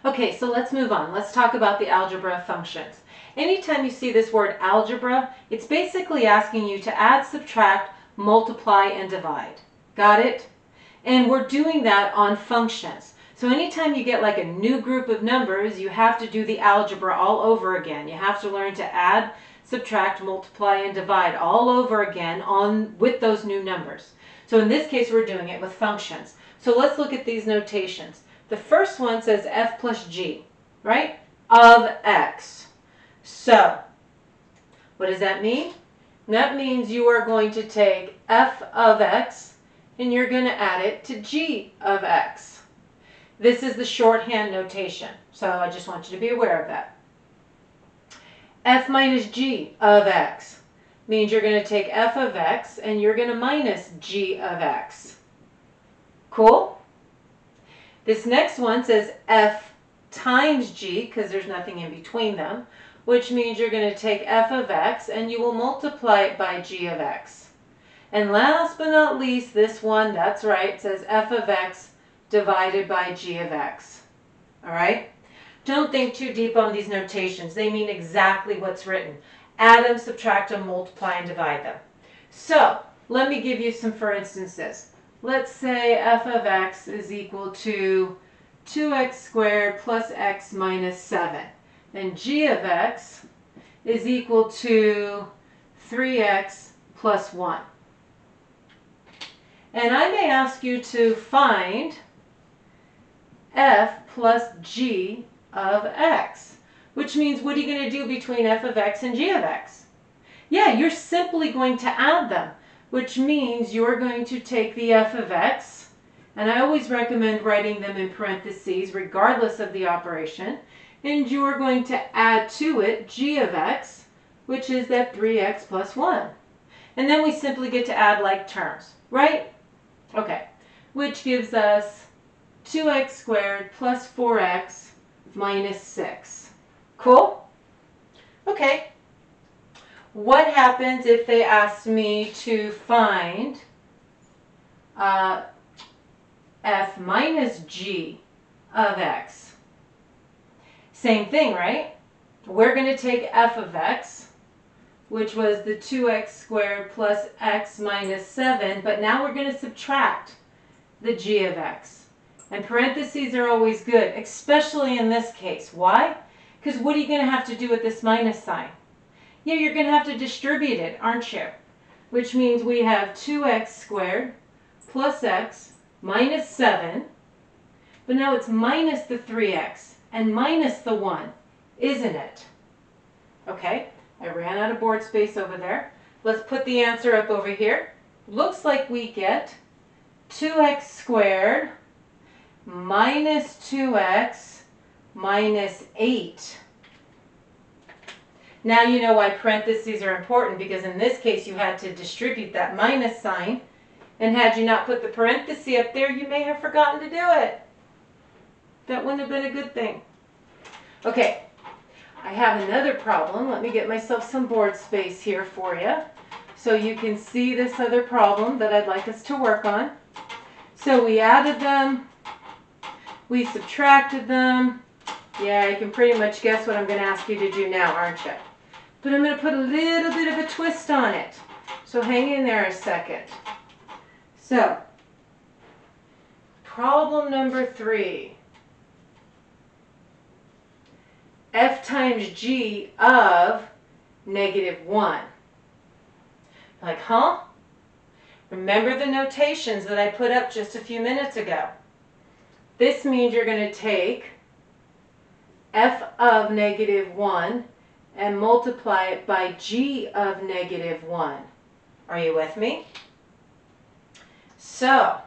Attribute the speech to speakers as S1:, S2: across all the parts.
S1: Okay, so let's move on. Let's talk about the algebra of functions. Anytime you see this word algebra, it's basically asking you to add, subtract, multiply, and divide. Got it? And we're doing that on functions. So anytime you get like a new group of numbers, you have to do the algebra all over again. You have to learn to add, subtract, multiply, and divide all over again with those new numbers. So in this case, we're doing it with functions. So let's look at these notations. The first one says f plus g, right? Of x. So, what does that mean? That means you are going to take f of x and you're going to add it to g of x. This is the shorthand notation, so I just want you to be aware of that. F minus g of x means you're going to take f of x and you're going to minus g of x. Cool? This next one says f times g, because there's nothing in between them, which means you're going to take f of x and you will multiply it by g of x. And last but not least, this one, that's right, says f of x divided by g of x. All right? Don't think too deep on these notations. They mean exactly what's written. Add them, subtract them, multiply, and divide them. So, let me give you some for instances. Let's say f of x is equal to 2x squared plus x minus 7. And g of x is equal to 3x plus 1. And I may ask you to find f plus g of x, which means what are you going to do between f of x and g of x? Yeah, you're simply going to add them, which means you're going to take the f of x, and I always recommend writing them in parentheses regardless of the operation, and you're going to add to it g of x, which is that 3x plus 1. And then we simply get to add like terms, right? Okay, which gives us 2x squared plus 4x minus 6. Cool? Okay. What happens if they asked me to find f minus g of x? Same thing, right? We're going to take f of x, which was the 2x squared plus x minus 7, but now we're going to subtract the g of x. And parentheses are always good, especially in this case. Why? Because what are you going to have to do with this minus sign? Yeah, you're going to have to distribute it, aren't you? Which means we have 2x squared plus x minus 7. But now it's minus the 3x and minus the 1, isn't it? Okay, I ran out of board space over there. Let's put the answer up over here. Looks like we get 2x squared minus 2x minus 8. Now you know why parentheses are important, because in this case you had to distribute that minus sign, and had you not put the parenthesis up there, you may have forgotten to do it. That wouldn't have been a good thing. Okay, I have another problem. Let me get myself some board space here for you so you can see this other problem that I'd like us to work on. So we added them, we subtracted them. Yeah, you can pretty much guess what I'm going to ask you to do now, aren't you? But I'm going to put a little bit of a twist on it. So hang in there a second. So, problem number 3. F times g of negative 1. Like, huh? Remember the notations that I put up just a few minutes ago. This means you're going to take f of negative 1 and multiply it by g of negative 1. Are you with me? So,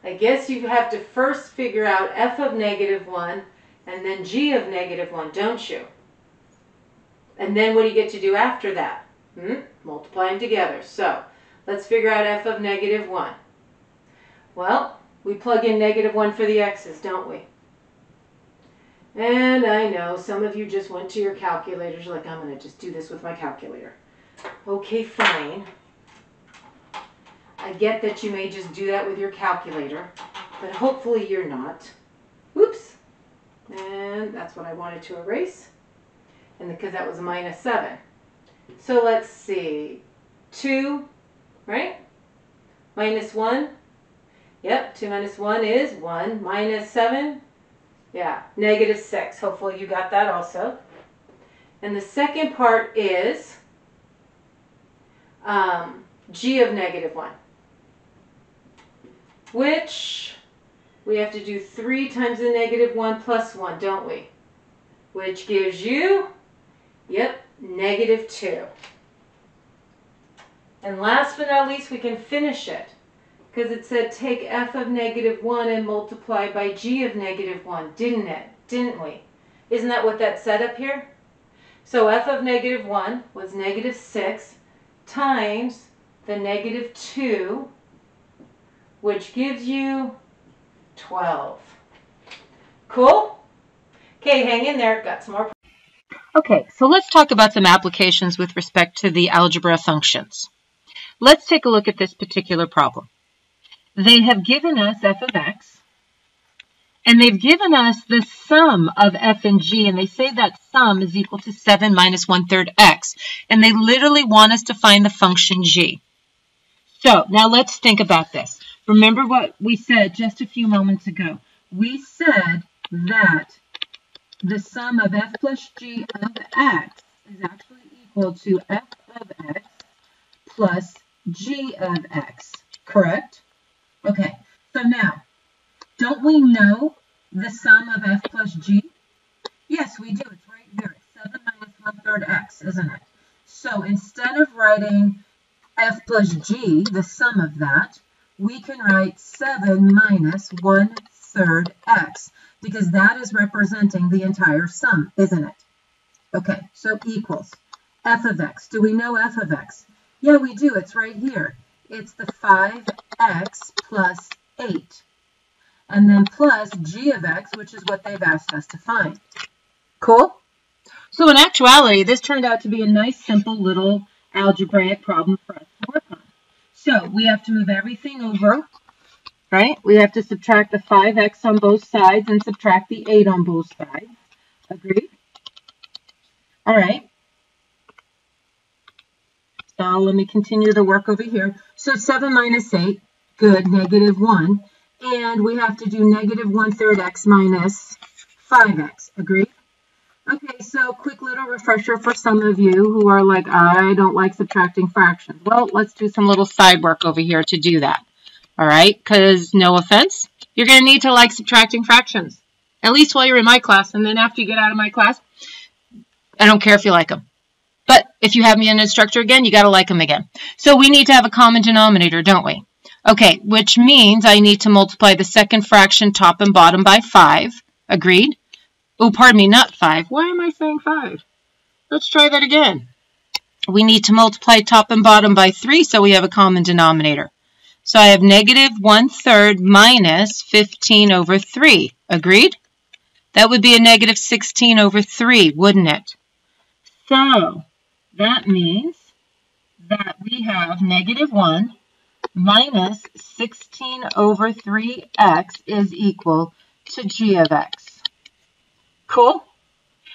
S1: I guess you have to first figure out f of negative 1 and then g of negative 1, don't you? And then what do you get to do after that? Multiply them together. So, let's figure out f of negative 1. Well, we plug in negative 1 for the x's, don't we? And I know some of you just went to your calculators like, I'm going to just do this with my calculator. Okay, fine. I get that you may just do that with your calculator, but hopefully you're not. Oops. And that's what I wanted to erase. And because that was minus 7. So let's see. 2, right? Minus 1. Yep, 2 minus 1 is 1. Minus 7. Yeah, negative 6. Hopefully you got that also. And the second part is g of negative 1. Which we have to do 3 times the negative 1 plus 1, don't we? Which gives you, yep, negative 2. And last but not least, we can finish it. Because it said take f of negative 1 and multiply by g of negative 1, didn't it? Didn't we? Isn't that what that said up here? So f of negative 1 was negative 6 times the negative 2, which gives you 12. Cool? Okay, hang in there. Got some more. Okay, so let's talk about some applications with respect to the algebra of functions. Let's take a look at this particular problem. They have given us f of x, and they've given us the sum of f and g, and they say that sum is equal to 7 minus 1/3 x, and they literally want us to find the function g. So now let's think about this. Remember what we said just a few moments ago. We said that the sum of f plus g of x is actually equal to f of x plus g of x, correct? Okay, so now, don't we know the sum of f plus g? Yes, we do. It's right here. It's 7 minus 1/3 x, isn't it? So instead of writing f plus g, the sum of that, we can write 7 minus 1/3 x, because that is representing the entire sum, isn't it? Okay, so equals f of x. Do we know f of x? Yeah, we do. It's right here. It's the 5x plus 8. And then plus g of x, which is what they've asked us to find. Cool? So in actuality, this turned out to be a nice, simple little algebraic problem for us to work on. So we have to move everything over, right? We have to subtract the 5x on both sides and subtract the 8 on both sides. Agreed? All right. So let me continue the work over here. So 7 minus 8, good, negative 1. And we have to do negative 1/3 x minus 5x. Agreed? Okay, so quick little refresher for some of you who are like, I don't like subtracting fractions. Well, let's do some little side work over here to do that. All right, because no offense, you're going to need to like subtracting fractions. At least while you're in my class, and then after you get out of my class, I don't care if you like them. But if you have me an instructor again, you got to like them again. So we need to have a common denominator, don't we? Okay, which means I need to multiply the second fraction top and bottom by 5. Agreed? Oh, pardon me, not 5. Why am I saying 5? Let's try that again. We need to multiply top and bottom by 3 so we have a common denominator. So I have negative 1/3 minus 15 over 3. Agreed? That would be a negative 16 over 3, wouldn't it? So that means that we have negative 1 minus 16 over 3x is equal to g of x. Cool?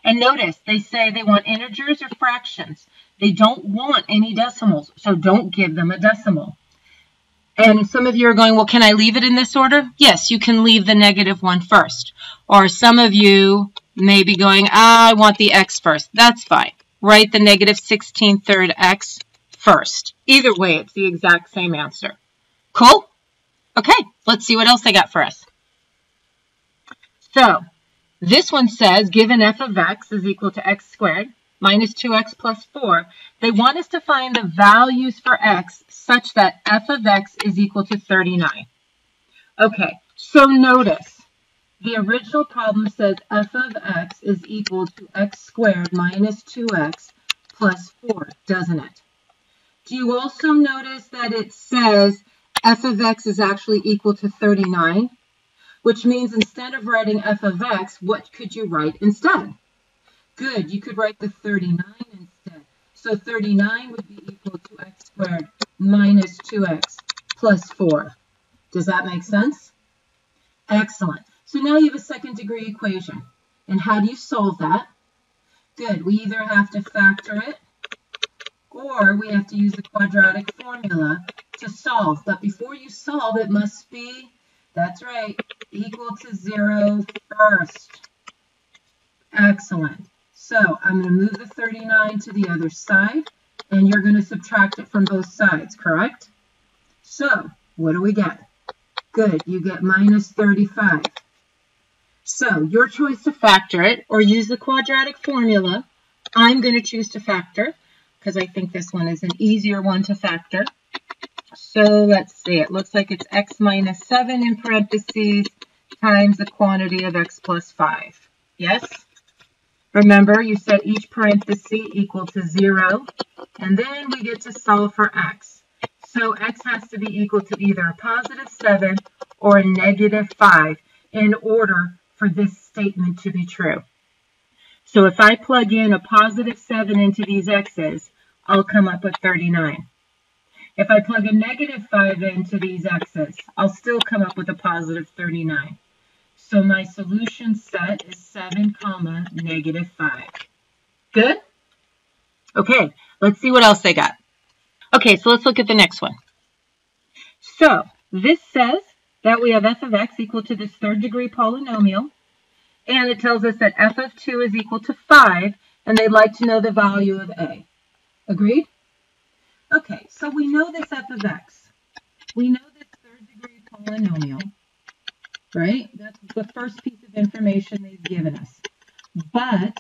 S1: And notice, they say they want integers or fractions. They don't want any decimals, so don't give them a decimal. And some of you are going, well, can I leave it in this order? Yes, you can leave the negative 1 first. Or some of you may be going, I want the x first. That's fine. Write the negative 16/3 x first. Either way, it's the exact same answer. Cool? Okay, let's see what else they got for us. So, this one says, given f of x is equal to x squared minus 2x plus 4, they want us to find the values for x such that f of x is equal to 39. Okay, so notice, the original problem says f of x is equal to x squared minus 2x plus 4, doesn't it? Do you also notice that it says f of x is actually equal to 39? Which means instead of writing f of x, what could you write instead? Good, you could write the 39 instead. So 39 would be equal to x squared minus 2x plus 4. Does that make sense? Excellent. So now you have a second degree equation. And how do you solve that? Good. We either have to factor it or we have to use the quadratic formula to solve. But before you solve, it must be, that's right, equal to 0 first. Excellent. So I'm going to move the 39 to the other side, and you're going to subtract it from both sides, correct? So what do we get? Good. You get minus 35. So your choice to factor it or use the quadratic formula. I'm going to choose to factor because I think this one is an easier one to factor. So let's see. It looks like it's x minus 7 in parentheses times the quantity of x plus 5. Yes? Remember, you set each parenthesis equal to 0, and then we get to solve for x. So x has to be equal to either a positive 7 or a negative 5 in order for this statement to be true. So if I plug in a positive 7 into these x's, I'll come up with 39. If I plug a negative 5 into these x's, I'll still come up with a positive 39. So my solution set is 7, negative 5. Good? Okay, let's see what else they got. Okay, so let's look at the next one. So this says that we have f of x equal to this third degree polynomial, and it tells us that f of 2 is equal to 5, and they'd like to know the value of a. Agreed? Okay, so we know this f of x. We know this third degree polynomial, right? That's the first piece of information they've given us. But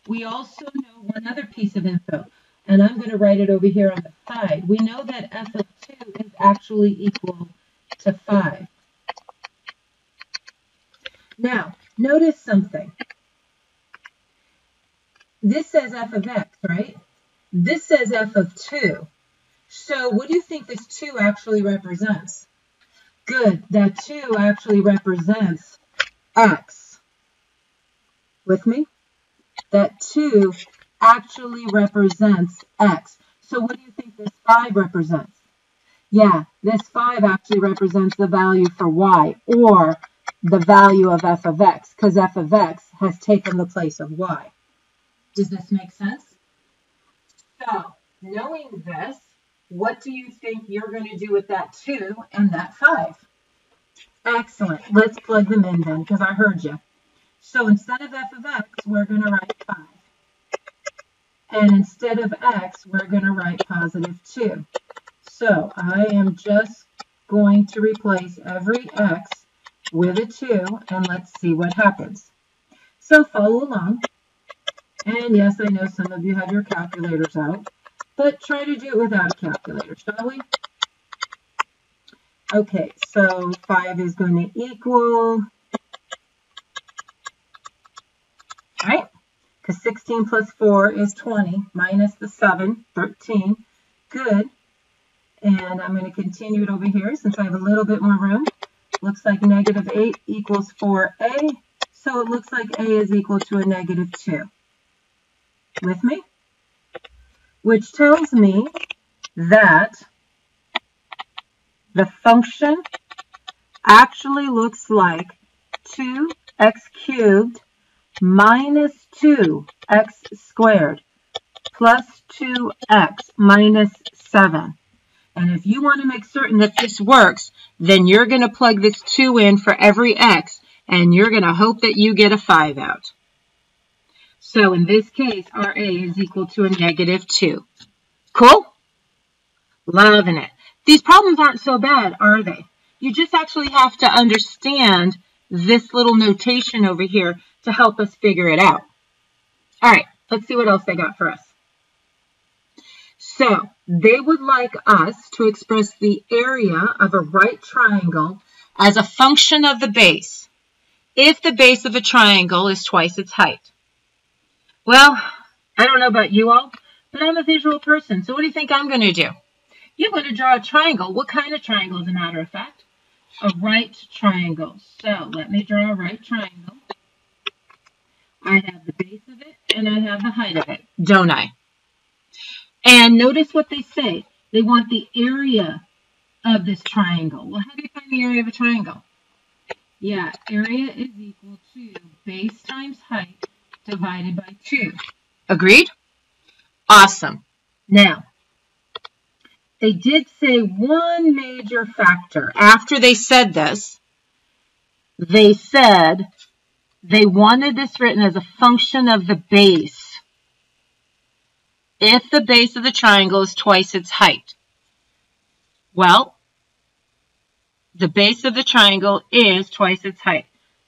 S1: we also know one other piece of info, and I'm going to write it over here on the side. We know that f of 2 is actually equal to 5. Now, notice something. This says f of x, right? This says f of 2. So what do you think this 2 actually represents? Good, that 2 actually represents x. With me? That 2 actually represents x. So what do you think this 5 represents? Yeah, this 5 actually represents the value for y, or the value of f of x, because f of x has taken the place of y. Does this make sense? So, knowing this, what do you think you're going to do with that 2 and that 5? Excellent. Let's plug them in then, because I heard you. So instead of f of x, we're going to write 5. And instead of x, we're going to write positive 2. So I am just going to replace every x with a 2, and let's see what happens. So follow along. And yes, I know some of you have your calculators out, but try to do it without a calculator, shall we? Okay, so 5 is going to equal, right? Because 16 plus 4 is 20, minus the 7, 13. Good. And I'm going to continue it over here since I have a little bit more room. Looks like negative 8 equals 4a. So it looks like a is equal to a negative 2. With me? Which tells me that the function actually looks like 2x cubed minus 2x squared plus 2x minus 7. And if you want to make certain that this works, then you're going to plug this 2 in for every x, and you're going to hope that you get a 5 out. So in this case, our a is equal to a negative 2. Cool? Loving it. These problems aren't so bad, are they? You just actually have to understand this little notation over here to help us figure it out. All right, let's see what else they got for us. So they would like us to express the area of a right triangle as a function of the base if the base of a triangle is twice its height. Well, I don't know about you all, but I'm a visual person. So what do you think I'm going to do? You're going to draw a triangle. What kind of triangle, as a matter of fact? A right triangle. So let me draw a right triangle. I have the base of it and I have the height of it, don't I? And notice what they say. They want the area of this triangle. Well, how do you find the area of a triangle? Yeah, area is equal to base times height divided by 2. Agreed? Awesome. Now, they did say one major factor. After they said this, they said they wanted this written as a function of the base if the base of the triangle is twice its height. Well, the base of the triangle is twice its height.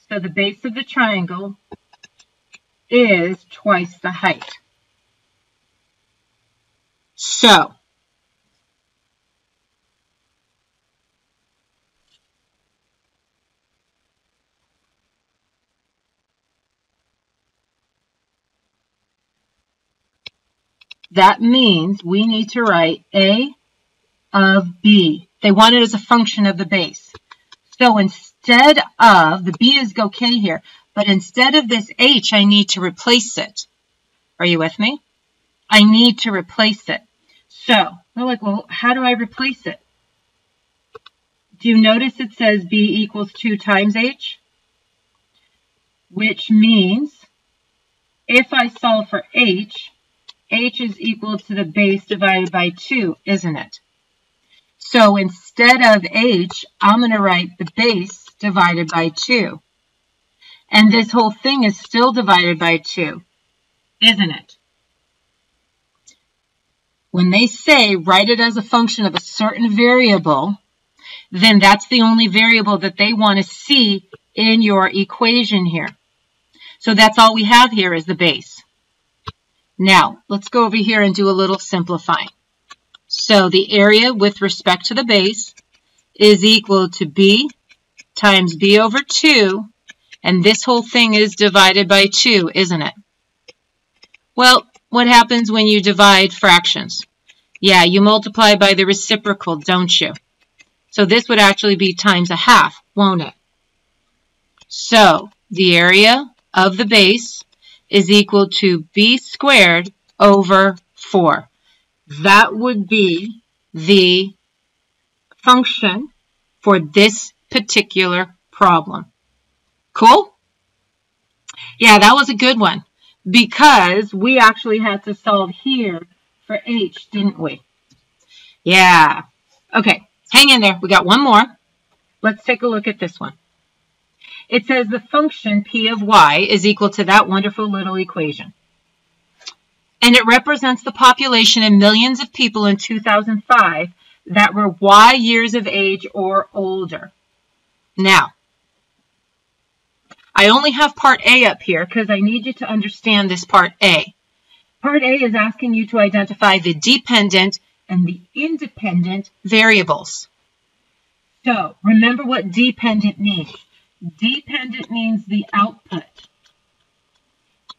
S1: So the base of the triangle is twice the height. So, that means we need to write A of B. They want it as a function of the base. So instead of, the B is okay here, but instead of this H, I need to replace it. Are you with me? I need to replace it. So, we're like, well, how do I replace it? Do you notice it says B equals 2 times H? Which means if I solve for H, H is equal to the base divided by 2, isn't it? So instead of H, I'm going to write the base divided by 2. And this whole thing is still divided by 2, isn't it? When they say write it as a function of a certain variable, then that's the only variable that they want to see in your equation here. So that's all we have here is the base. Now, let's go over here and do a little simplifying. So the area with respect to the base is equal to B times B over 2, and this whole thing is divided by 2, isn't it? Well, what happens when you divide fractions? Yeah, you multiply by the reciprocal, don't you? So this would actually be times a half, won't it? So the area of the base is equal to B squared over 4. That would be the function for this particular problem. Cool? Yeah, that was a good one because we actually had to solve here for H, didn't we? Yeah. Okay, hang in there. We got one more. Let's take a look at this one. It says the function P of y is equal to that wonderful little equation. And it represents the population in millions of people in 2005 that were Y years of age or older. Now, I only have part A up here because I need you to understand this part A. Part A is asking you to identify the dependent and the independent variables. So, remember what dependent means. Dependent means the output.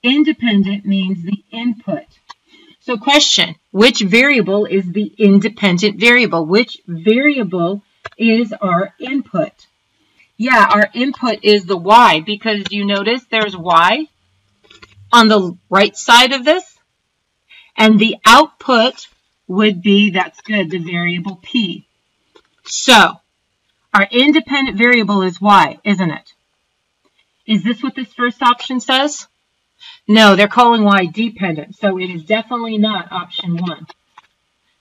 S1: Independent means the input. So question, which variable is the independent variable? Which variable is our input? Yeah, our input is the y because you notice there's y on the right side of this. And the output would be, that's good, the variable p. So, our independent variable is y, isn't it? Is this what this first option says? No, they're calling y dependent, so it is definitely not option 1.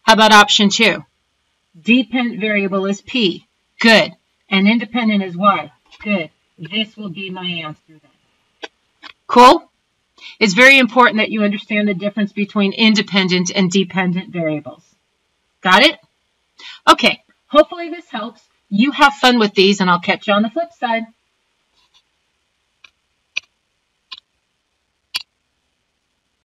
S1: How about option 2? Dependent variable is p. Good. And independent is y. Good. This will be my answer then. Cool? It's very important that you understand the difference between independent and dependent variables. Got it? Okay. Hopefully this helps. You have fun with these, and I'll catch you on the flip side.